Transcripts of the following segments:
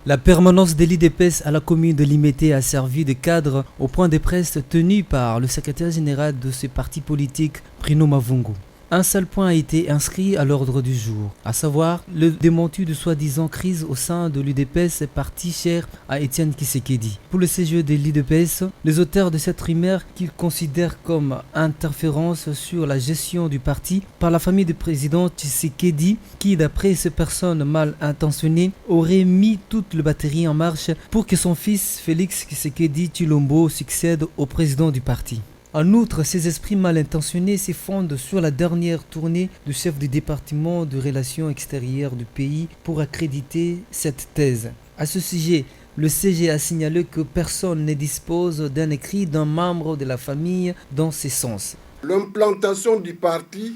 La permanence de l'IDPS à la commune de Limete a servi de cadre au point de presse tenu par le secrétaire général de ce parti politique, Bruno Mavungu. Un seul point a été inscrit à l'ordre du jour, à savoir le démenti de soi-disant crise au sein de l'UDPS, parti cher à Étienne Tshisekedi. Pour le CGE de l'UDPS, les auteurs de cette rumeur qu'ils considèrent comme interférence sur la gestion du parti par la famille du président Tshisekedi, qui d'après ces personnes mal intentionnées aurait mis toute la batterie en marche pour que son fils Félix Tshisekedi Tshilombo succède au président du parti. En outre, ces esprits mal intentionnés se fondent sur la dernière tournée du chef du département de relations extérieures du pays pour accréditer cette thèse. À ce sujet, le CG a signalé que personne ne dispose d'un écrit d'un membre de la famille dans ce sens. L'implantation du parti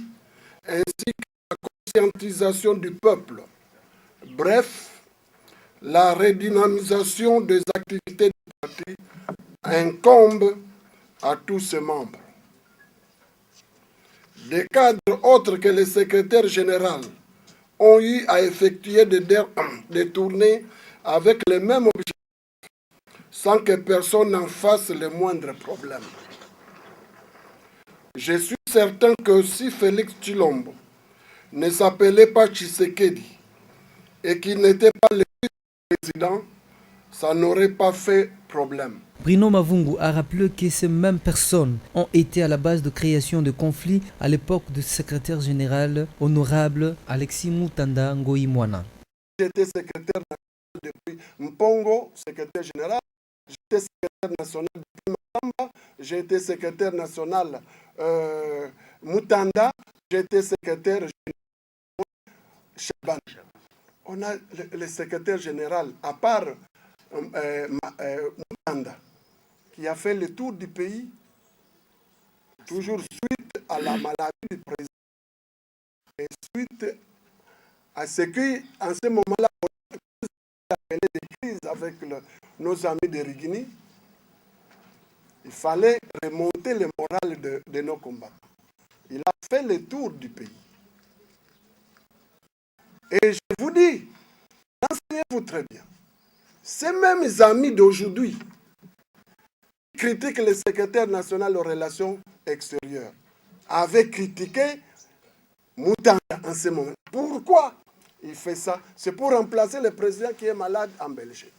ainsi que la conscientisation du peuple, bref, la redynamisation des activités du parti incombe à tous ses membres. Des cadres autres que le secrétaire général ont eu à effectuer des tournées avec les mêmes objectifs, sans que personne n'en fasse le moindre problème. Je suis certain que si Félix Tshilombo ne s'appelait pas Tshisekedi et qu'il n'était pas le président, ça n'aurait pas fait problème. Bruno Mavungu a rappelé que ces mêmes personnes ont été à la base de création de conflits à l'époque du secrétaire général honorable Alexis Mutanda Ngoïmwana. J'étais secrétaire national depuis Mpongo, secrétaire général. J'étais secrétaire national depuis Matamba. J'ai été secrétaire national Mutanda. J'ai été secrétaire général Chaban. On a le secrétaire général, à part Mutanda, qui a fait le tour du pays, toujours suite à la maladie du président et suite à ce qu'en ce moment-là, on a des crises avec nos amis de Rigini. Il fallait remonter le moral de nos combattants. Il a fait le tour du pays. Et je vous dis, renseignez-vous très bien. Ces mêmes amis d'aujourd'hui critiquent le secrétaire national aux relations extérieures avaient critiqué Mutanda en ce moment. Pourquoi il fait ça? C'est pour remplacer le président qui est malade en Belgique.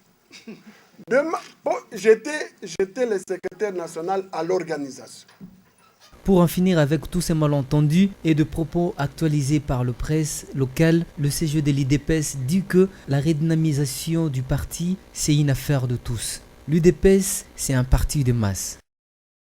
J'étais le secrétaire national à l'organisation. Pour en finir avec tous ces malentendus et de propos actualisés par le presse locale, le CGE de l'IDPS dit que la redynamisation du parti, c'est une affaire de tous. L'UDPS, c'est un parti de masse.